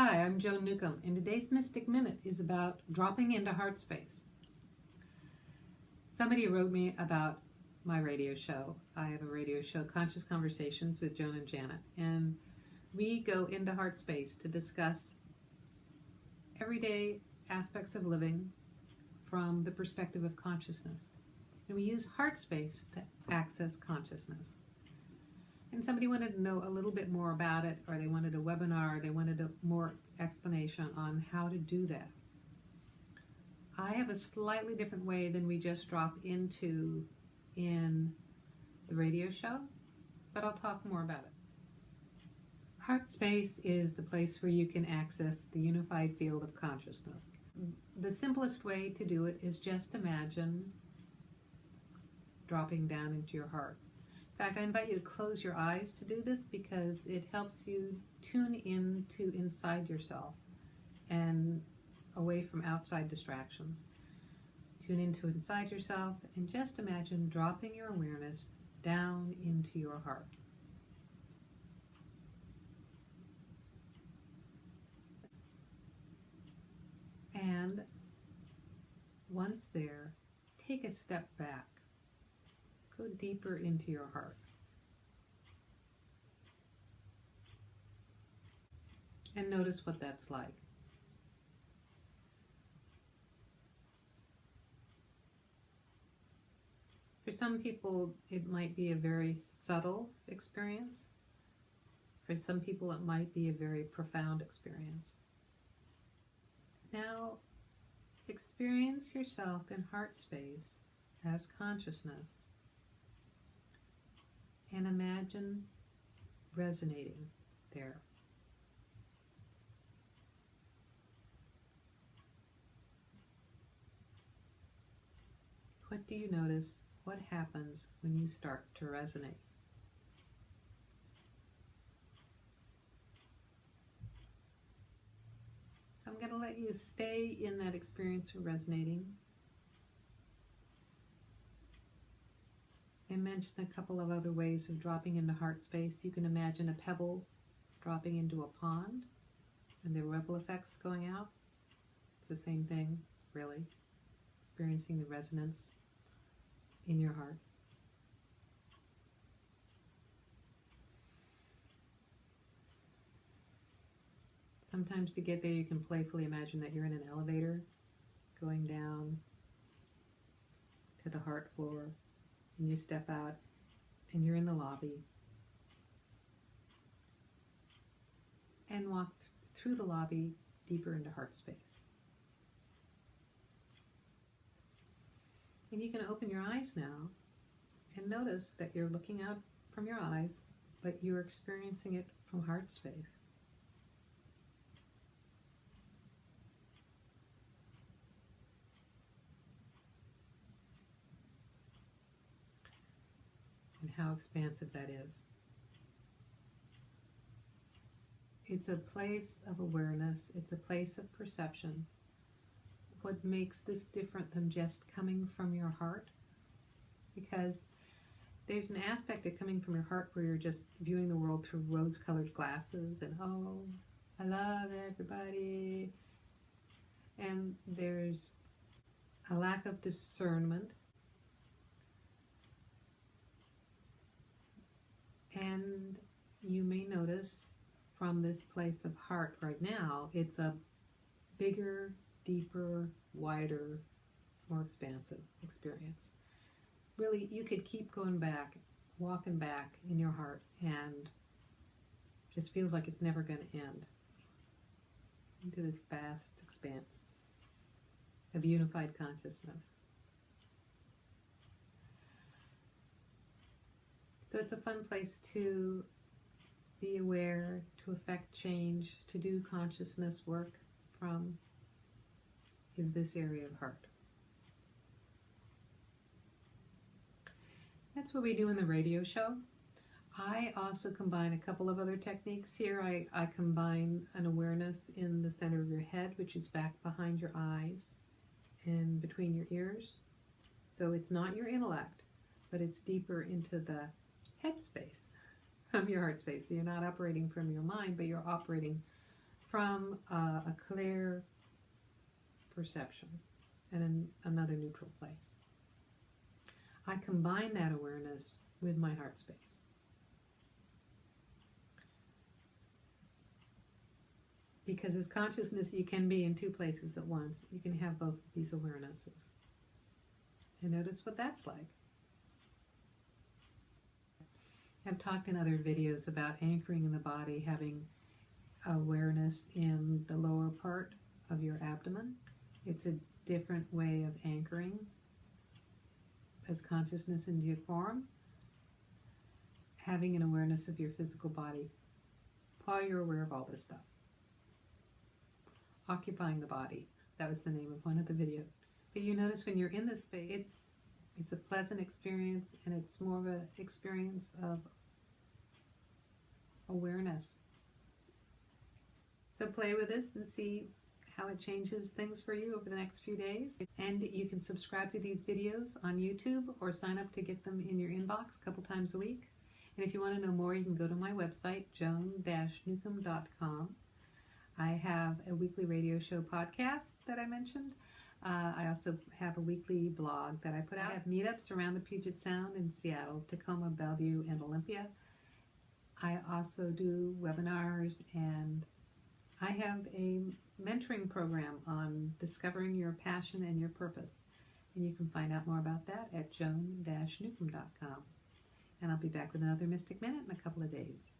Hi, I'm Joan Newcomb, and today's Mystic Minute is about dropping into heart space. Somebody wrote me about my radio show. I have a radio show, Conscious Conversations with Joan and Janet, and we go into heart space to discuss everyday aspects of living from the perspective of consciousness. And we use heart space to access consciousness. And somebody wanted to know a little bit more about it, or they wanted a webinar, or they wanted a more explanation on how to do that. I have a slightly different way than we just drop into in the radio show, but I'll talk more about it. Heart space is the place where you can access the unified field of consciousness. The simplest way to do it is just imagine dropping down into your heart. In fact, I invite you to close your eyes to do this because it helps you tune into inside yourself and away from outside distractions. Tune into inside yourself and just imagine dropping your awareness down into your heart. And once there, take a step back. Go deeper into your heart. And notice what that's like. For some people, it might be a very subtle experience. For some people, it might be a very profound experience. Now, experience yourself in heart space as consciousness. And imagine resonating there. What do you notice? What happens when you start to resonate? So I'm going to let you stay in that experience of resonating. I mentioned a couple of other ways of dropping into heart space. You can imagine a pebble dropping into a pond and the ripple effects going out. It's the same thing, really. Experiencing the resonance in your heart. Sometimes to get there, you can playfully imagine that you're in an elevator going down to the heart floor. And you step out and you're in the lobby and walk through the lobby deeper into heart space. And you can open your eyes now and notice that you're looking out from your eyes, but you're experiencing it from heart space. And how expansive that is. It's a place of awareness. It's a place of perception. What makes this different than just coming from your heart? Because there's an aspect of coming from your heart where you're just viewing the world through rose-colored glasses and, oh, I love everybody. And there's a lack of discernment. And you may notice from this place of heart right now, it's a bigger, deeper, wider, more expansive experience. Really, you could keep going back, walking back in your heart, and just feels like it's never going to end into this vast expanse of unified consciousness. So it's a fun place to be aware, to affect change, to do consciousness work from, is this area of heart. That's what we do in the radio show. I also combine a couple of other techniques here. I combine an awareness in the center of your head, which is back behind your eyes and between your ears. So it's not your intellect, but it's deeper into the head space from your heart space. So you're not operating from your mind, but you're operating from a clear perception and another neutral place. I combine that awareness with my heart space. Because as consciousness, you can be in two places at once. You can have both of these awarenesses. And notice what that's like. I've talked in other videos about anchoring in the body, having awareness in the lower part of your abdomen. It's a different way of anchoring as consciousness into your form. Having an awareness of your physical body while you're aware of all this stuff. Occupying the body. That was the name of one of the videos. But you notice when you're in this space, it's a pleasant experience, and it's more of an experience of awareness. So play with this and see how it changes things for you over the next few days. And you can subscribe to these videos on YouTube or sign up to get them in your inbox a couple times a week. And if you want to know more, you can go to my website, joan-newcomb.com. I have a weekly radio show podcast that I mentioned. I also have a weekly blog that I put out. I have meetups around the Puget Sound in Seattle, Tacoma, Bellevue, and Olympia. I also do webinars, and I have a mentoring program on discovering your passion and your purpose. And you can find out more about that at joan-newcomb.com. And I'll be back with another Mystic Minute in a couple of days.